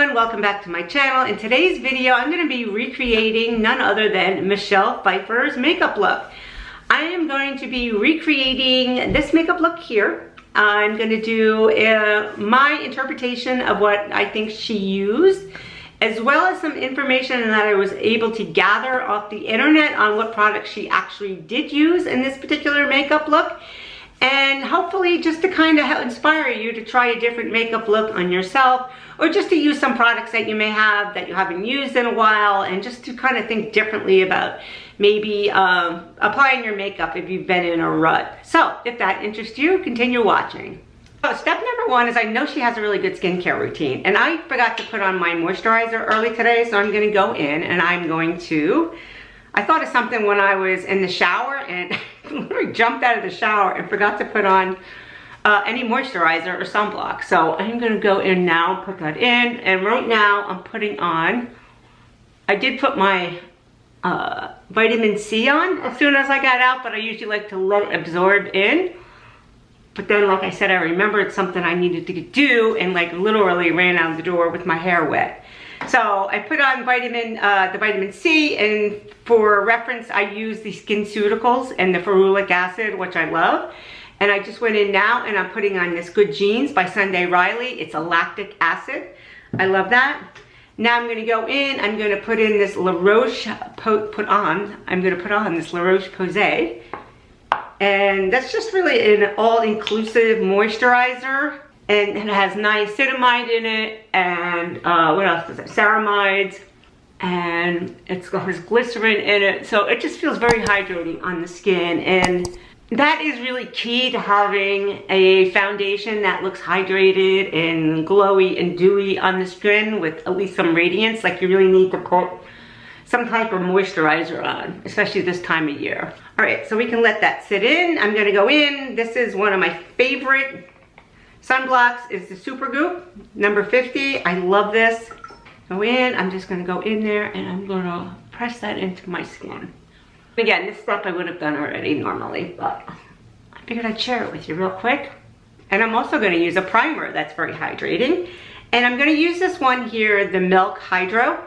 everyone, welcome back to my channel. In today's video, I'm going to be recreating none other than Michelle Pfeiffer's makeup look. I am going to be recreating this makeup look here. I'm going to do my interpretation of what I think she used, as well as some information that I was able to gather off the internet on what products she actually did use in this particular makeup look. And hopefully just to kind of inspire you to try a different makeup look on yourself, or just to use some products that you may have that you haven't used in a while, and just to kind of think differently about maybe applying your makeup if you've been in a rut. So if that interests you, continue watching. So step number one is I know she has a really good skincare routine, and I forgot to put on my moisturizer early today, so I'm going to go in and I'm going to, I thought of something when I was in the shower and literally jumped out of the shower and forgot to put on any moisturizer or sunblock. So I'm gonna go in now, put that in, and right now I'm putting on, I did put my vitamin C on as soon as I got out, but I usually like to let it absorb in. But then, like I said, I remembered something I needed to do and like literally ran out the door with my hair wet. So I put on the vitamin C, and for reference, I use the SkinCeuticals and the ferulic acid, which I love. And I just went in now and I'm putting on this Good Genes by Sunday Riley. It's a lactic acid. I love that. Now I'm gonna go in, I'm gonna put in this Roche-Posay. And that's just really an all-inclusive moisturizer. And it has niacinamide in it, and what else is it? Ceramides, and it's got glycerin in it. So it just feels very hydrating on the skin, and that is really key to having a foundation that looks hydrated and glowy and dewy on the skin with at least some radiance. Like, you really need to put some type of moisturizer on, especially this time of year. All right, so we can let that sit in. I'm gonna go in. This is one of my favorite sunblocks, is the Supergoop number 50. I love this. Go in, I'm just gonna go in there and I'm gonna press that into my skin. Again, this step I would have done already normally, but I figured I'd share it with you real quick. And I'm also gonna use a primer that's very hydrating. And I'm gonna use this one here, the Milk Hydro.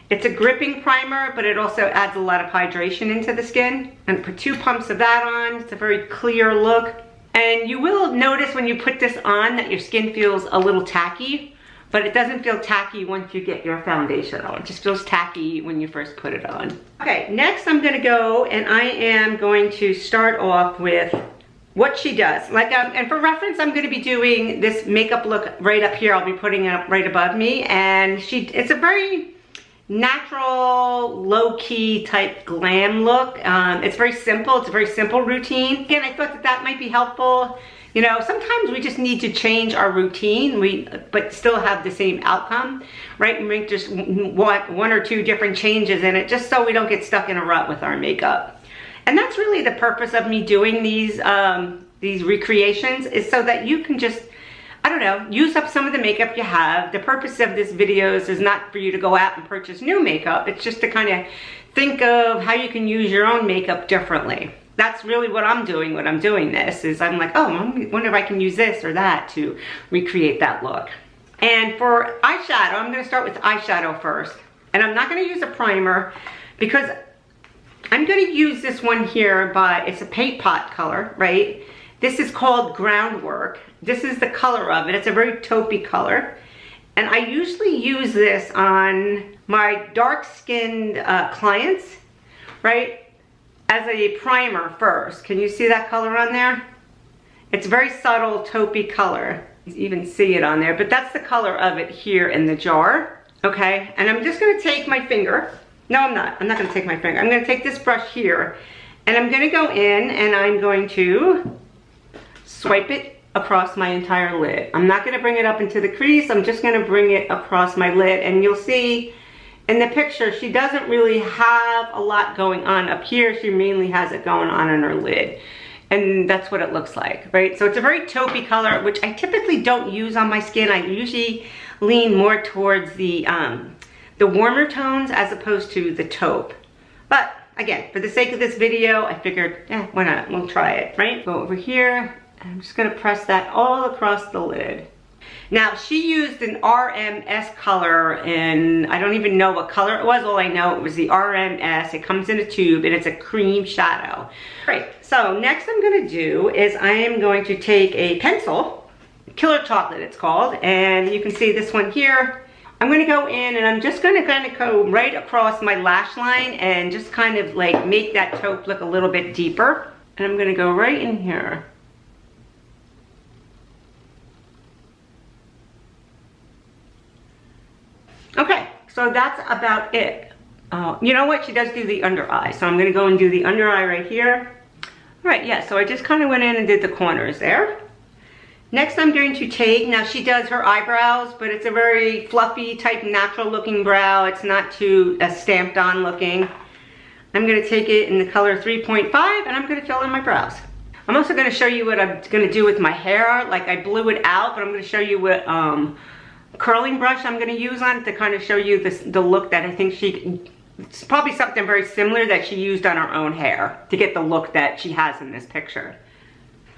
It's a gripping primer, but it also adds a lot of hydration into the skin. And put 2 pumps of that on. It's a very clear look. And you will notice when you put this on that your skin feels a little tacky, but it doesn't feel tacky once you get your foundation on. It just feels tacky when you first put it on. Okay, next I'm gonna go and I am going to start off with what she does. Like, and for reference, I'm gonna be doing this makeup look right up here. I'll be putting it up right above me, and it's a very natural, low-key type glam look. It's very simple. It's a very simple routine. Again, I thought that might be helpful. You know, sometimes we just need to change our routine, but still have the same outcome, right? And make just one or two different changes in it, just so we don't get stuck in a rut with our makeup. And that's really the purpose of me doing these recreations, is so that you can just, I don't know, use up some of the makeup you have. The purpose of this videos is not for you to go out and purchase new makeup. It's just to kind of think of how you can use your own makeup differently. That's really what I'm doing when I'm doing this, is I'm like, oh, I wonder if I can use this or that to recreate that look. And for eyeshadow, I'm gonna start with eyeshadow first. And I'm not gonna use a primer because I'm gonna use this one here it's a paint pot color, right? This is called Groundwork. This is the color of it. It's a very taupey color. And I usually use this on my dark-skinned clients, right? As a primer first. Can you see that color on there? It's very subtle taupey color. You even see it on there, but that's the color of it here in the jar, okay? And I'm just gonna take my finger. No, I'm not gonna take my finger. I'm gonna take this brush here, and I'm gonna go in and I'm going to swipe it across my entire lid. I'm not gonna bring it up into the crease. I'm just gonna bring it across my lid, and you'll see in the picture, she doesn't really have a lot going on up here. She mainly has it going on in her lid. And that's what it looks like, right? So it's a very taupey color, which I typically don't use on my skin. I usually lean more towards the warmer tones as opposed to the taupe. But again, for the sake of this video, I figured, why not? We'll try it, right? Go over here. I'm just gonna press that all across the lid. Now, she used an RMS color, and I don't even know what color it was. All I know, it was the RMS. It comes in a tube, and it's a cream shadow. Great. So next I'm going to do is I am going to take a pencil, Killer Chocolate it's called, and you can see this one here. I'm going to go in, and I'm just going to kind of go right across my lash line and just kind of like make that taupe look a little bit deeper. And I'm going to go right in here. Okay, so that's about it. You know what? She does do the under eye, so I'm going to go and do the under eye right here. All right, yeah, so I just kind of went in and did the corners there. Next, I'm going to take, now she does her eyebrows, but it's a very fluffy type natural looking brow. It's not too stamped on looking. I'm going to take it in the color 3.5, and I'm going to fill in my brows. I'm also going to show you what I'm going to do with my hair. Like, I blew it out, but I'm going to show you what curling brush I'm going to use on it to kind of show you the look that I think it's probably something very similar that she used on her own hair to get the look that she has in this picture.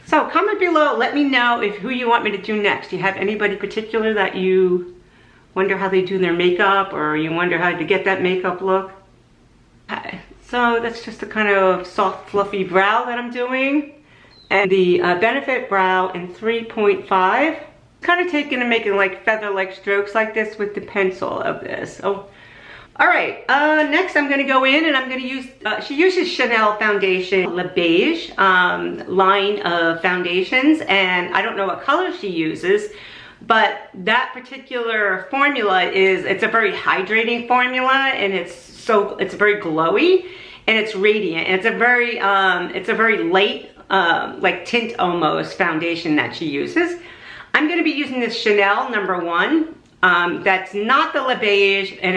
So comment below, let me know who you want me to do next. Do you have anybody particular that you wonder how they do their makeup, or you wonder how to get that makeup look? Okay, so that's just a kind of soft fluffy brow that I'm doing. And the Benefit brow in 3.5. Kind of taking and making like feather-like strokes like this with the pencil of this. Oh, all right. Next, I'm going to go in and I'm going to use. She uses Chanel foundation, Le Beige line of foundations, and I don't know what color she uses, but that particular formula it's a very hydrating formula, and it's very glowy and it's radiant, and it's a very light like tint almost foundation that she uses. I'm going to be using this Chanel #1. That's not the Le Beige, and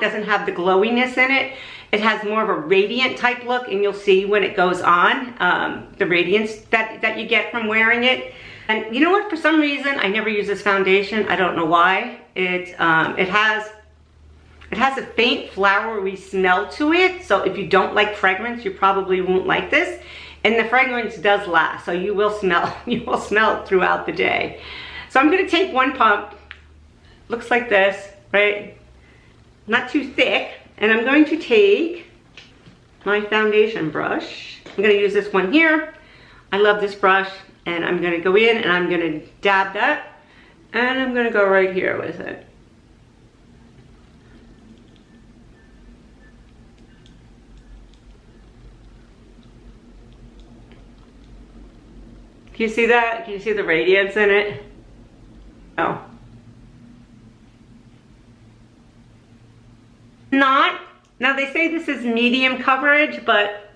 doesn't have the glowiness in it. It has more of a radiant type look, and you'll see when it goes on, the radiance that you get from wearing it. And you know what? For some reason, I never use this foundation. I don't know why. It has a faint flowery smell to it. So if you don't like fragrance, you probably won't like this. And the fragrance does last, so you will smell it throughout the day. So I'm gonna take one pump, looks like this, right? Not too thick. And I'm going to take my foundation brush. I'm gonna use this one here. I love this brush, and I'm gonna go in and I'm gonna dab that, and I'm gonna go right here with it. Can you see that? Can you see the radiance in it? Oh. Not. Now they say this is medium coverage, but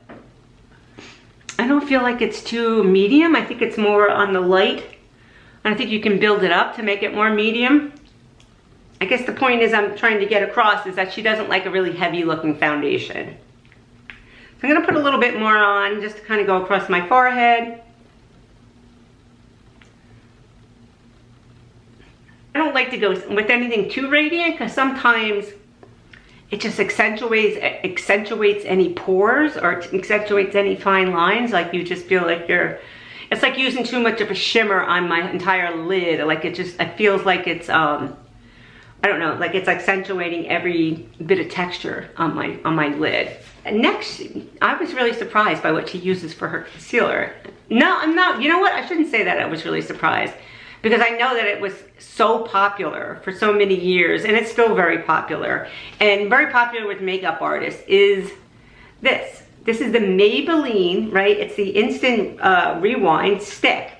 I don't feel like it's too medium. I think it's more on the light. And I think you can build it up to make it more medium. I guess the point is I'm trying to get across is that she doesn't like a really heavy looking foundation. So I'm gonna put a little bit more on just to kind of go across my forehead. I don't like to go with anything too radiant because sometimes it just accentuates any pores or accentuates any fine lines. Like you just feel like it's like using too much of a shimmer on my entire lid. Like it feels like it's, I don't know, like it's accentuating every bit of texture on my lid. And next, I was really surprised by what she uses for her concealer. No, I'm not, you know what? I shouldn't say that I was really surprised, because I know that it was so popular for so many years, and it's still very popular. And very popular with makeup artists is this. This is the Maybelline, right? It's the Instant Rewind stick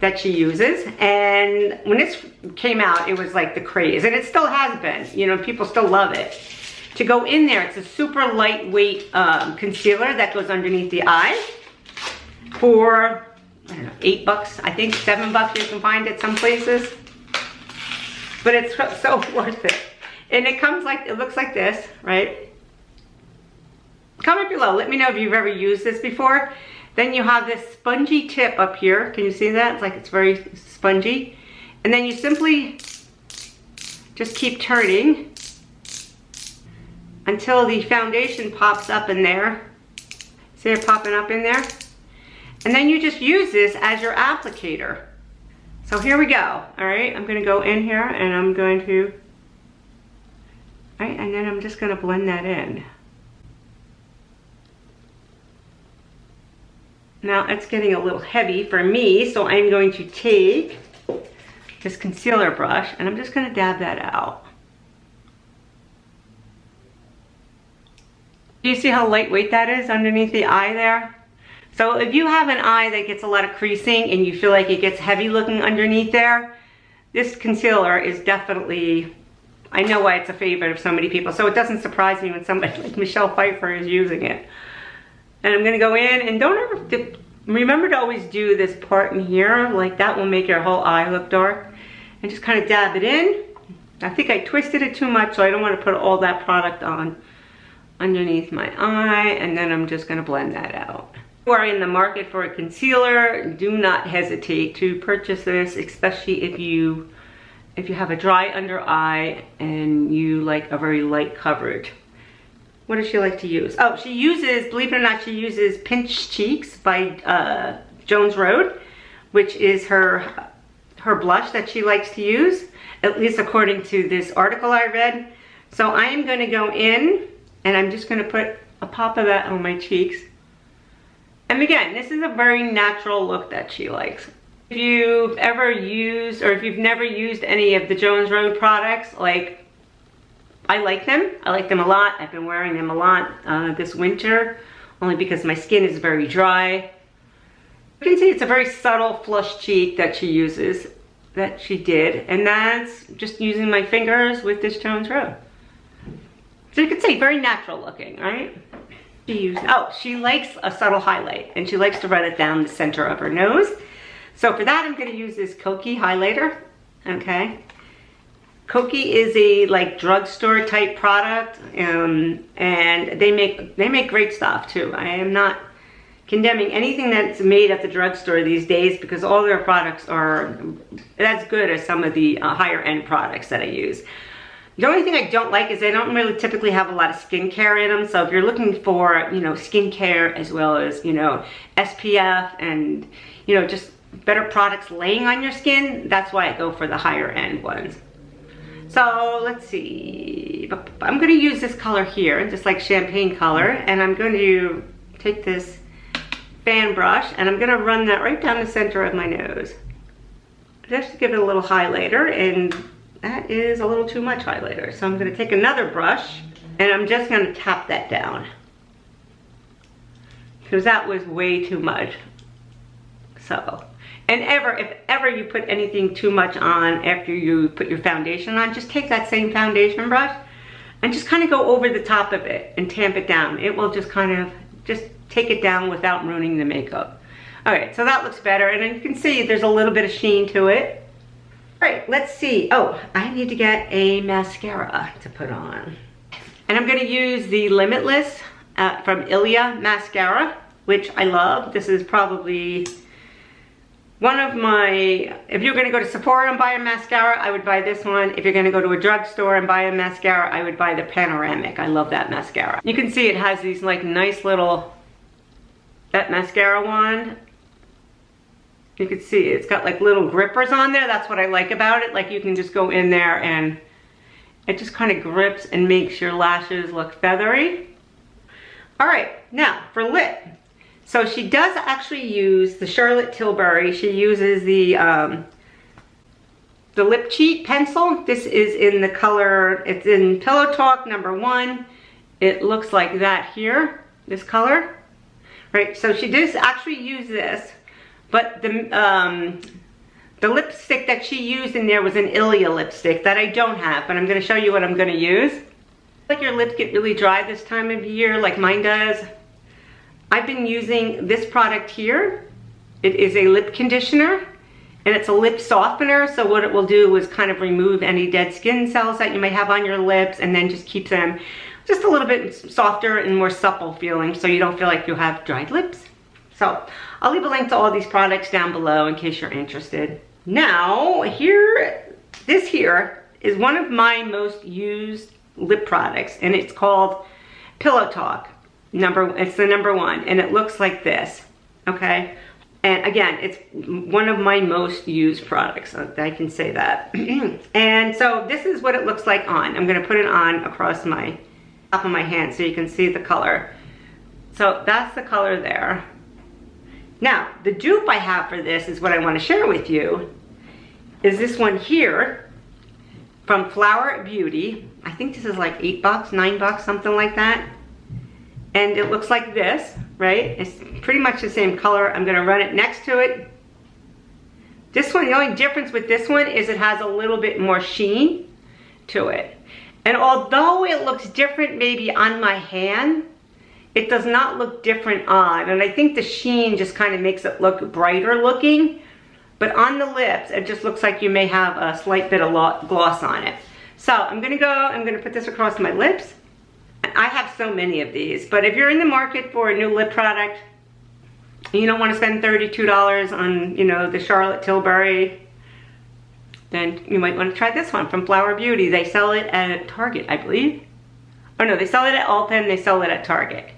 that she uses. And when this came out, it was like the craze, and it still has been. You know, people still love it. To go in there, it's a super lightweight concealer that goes underneath the eye for, I don't know, $8, I think, $7 you can find it some places. But it's so worth it. And it comes like, it looks like this, right? Comment below, let me know if you've ever used this before. Then you have this spongy tip up here. Can you see that? It's like it's very spongy. And then you simply just keep turning until the foundation pops up in there. See it popping up in there? And then you just use this as your applicator. So here we go. All right, I'm gonna go in here and I'm going to, all right, and then I'm just gonna blend that in. Now it's getting a little heavy for me, so I'm going to take this concealer brush and I'm just gonna dab that out. Do you see how lightweight that is underneath the eye there? So if you have an eye that gets a lot of creasing and you feel like it gets heavy looking underneath there, this concealer is definitely, I know why it's a favorite of so many people, so it doesn't surprise me when somebody like Michelle Pfeiffer is using it. And I'm gonna go in and don't ever, remember to always do this part in here, like that will make your whole eye look dark. And just kind of dab it in. I think I twisted it too much, so I don't want to put all that product on underneath my eye, and then I'm just gonna blend that out. If you are in the market for a concealer, do not hesitate to purchase this, especially if you have a dry under eye and you like a very light coverage. What does she like to use? Oh, she uses, believe it or not, she uses Pinch Cheeks by Jones Road, which is her blush that she likes to use, at least according to this article I read. So I am going to go in and I'm just going to put a pop of that on my cheeks. And again, this is a very natural look that she likes. If you've ever used, or if you've never used any of the Jones Road products, like, I like them. I like them a lot. I've been wearing them a lot this winter, only because my skin is very dry. You can see it's a very subtle flush cheek that she uses, that she did, and that's just using my fingers with this Jones Road. So you can see very natural looking, right? She likes a subtle highlight, and she likes to run it down the center of her nose. So for that, I'm going to use this Kokie highlighter. Okay, Kokie is a like drugstore type product, and they make great stuff too. I am not condemning anything that's made at the drugstore these days, because all their products are as good as some of the higher end products that I use. The only thing I don't like is they don't really typically have a lot of skincare in them. So if you're looking for, you know, skincare as well as, you know, SPF and, you know, just better products laying on your skin, that's why I go for the higher end ones. So let's see, I'm going to use this color here, just like champagne color, and I'm going to take this fan brush and I'm going to run that right down the center of my nose, just to give it a little highlighter, and that is a little too much highlighter. So I'm going to take another brush and I'm just going to tap that down, because that was way too much. So, and if ever you put anything too much on after you put your foundation on, just take that same foundation brush and just kind of go over the top of it and tamp it down. It will just kind of just take it down without ruining the makeup. All right, so that looks better, and you can see there's a little bit of sheen to it. All right, let's see. Oh, I need to get a mascara to put on. And I'm gonna use the Limitless from Ilia Mascara, which I love. This is probably one of my, if you're gonna go to Sephora and buy a mascara, I would buy this one. If you're gonna go to a drugstore and buy a mascara, I would buy the Panoramic. I love that mascara. You can see it has these like nice little, that mascara wand. You can see it's got like little grippers on there. That's what I like about it. Like you can just go in there and it just kind of grips and makes your lashes look feathery. All right, now for lip. So she does actually use the Charlotte Tilbury. She uses the lip cheat pencil. This is in the color, it's in Pillow Talk #1. It looks like that here, this color. Right, so she does actually use this. But the lipstick that she used in there was an Ilia lipstick that I don't have, but I'm going to show you what I'm going to use. Like your lips get really dry this time of year, like mine does. I've been using this product here. It is a lip conditioner, and it's a lip softener. So what it will do is kind of remove any dead skin cells that you may have on your lips, and then just keeps them just a little bit softer and more supple feeling, so you don't feel like you have dried lips. So I'll leave a link to all these products down below in case you're interested. Now, this here is one of my most used lip products, and it's called Pillow Talk. It's the #1, and it looks like this, okay? And again, it's one of my most used products. I can say that. And so this is what it looks like on. I'm gonna put it on across my top of my hand so you can see the color. So that's the color there. Now, the dupe I have for this is what I want to share with you, is this one here from Flower Beauty. I think this is like $8, $9, something like that. And it looks like this, right? It's pretty much the same color. I'm gonna run it next to it. This one, the only difference with this one is it has a little bit more sheen to it. And although it looks different maybe on my hand, it does not look different on. And I think the sheen just kind of makes it look brighter looking. But on the lips, it just looks like you may have a slight bit of gloss on it. So I'm gonna put this across my lips. I have so many of these, but if you're in the market for a new lip product, and you don't want to spend $32 on, you know, the Charlotte Tilbury, then you might want to try this one from Flower Beauty. They sell it at Target, I believe. Oh no, they sell it at Ulta and they sell it at Target.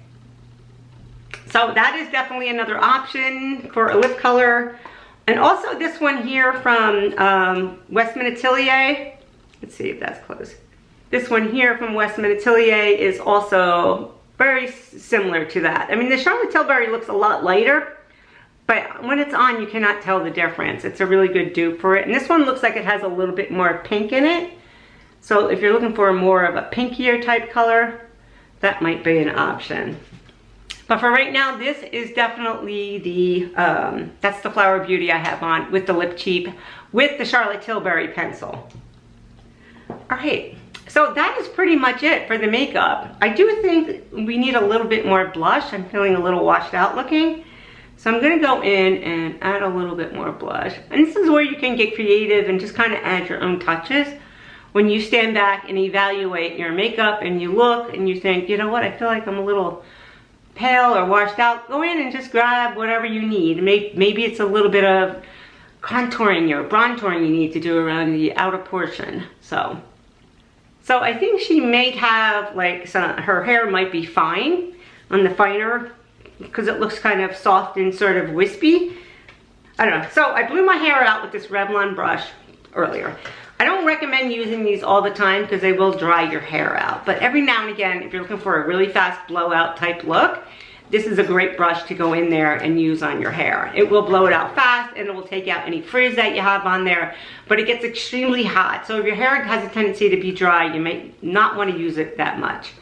So that is definitely another option for a lip color. And also this one here from Westman Atelier. Let's see if that's close. This one here from Westman Atelier is also very similar to that. I mean, the Charlotte Tilbury looks a lot lighter, but when it's on, you cannot tell the difference. It's a really good dupe for it. And this one looks like it has a little bit more pink in it. So if you're looking for more of a pinkier type color, that might be an option. But for right now, this is definitely the, that's the Flower Beauty I have on with the Lip Cheap, with the Charlotte Tilbury pencil. All right. So that is pretty much it for the makeup. I do think we need a little bit more blush. I'm feeling a little washed out looking. So I'm gonna go in and add a little bit more blush. And this is where you can get creative and just kind of add your own touches. When you stand back and evaluate your makeup and you look and you think, you know what, I feel like I'm a little pale or washed out, go in and just grab whatever you need. Maybe it's a little bit of contouring or bronzing you need to do around the outer portion. So I think she may have like her hair might be fine on the finer because it looks kind of soft and sort of wispy. I don't know. So I blew my hair out with this Revlon brush earlier. I don't recommend using these all the time because they will dry your hair out. But every now and again, if you're looking for a really fast blowout type look, this is a great brush to go in there and use on your hair. It will blow it out fast and it will take out any frizz that you have on there, but it gets extremely hot. So if your hair has a tendency to be dry, you may not want to use it that much.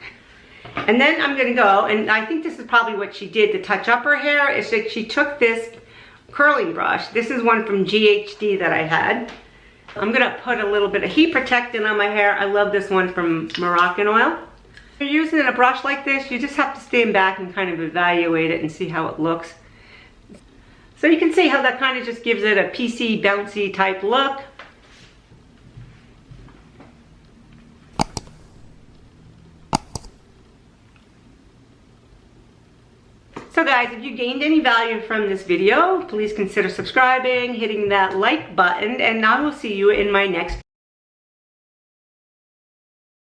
And then I'm gonna go, and I think this is probably what she did to touch up her hair, is that she took this curling brush. This is one from GHD that I had. I'm gonna put a little bit of heat protectant on my hair. I love this one from Moroccan Oil. If you're using a brush like this, you just have to stand back and kind of evaluate it and see how it looks. So you can see how that kind of just gives it a PC bouncy type look. So guys, if you gained any value from this video, please consider subscribing, hitting that like button, and I will see you in my next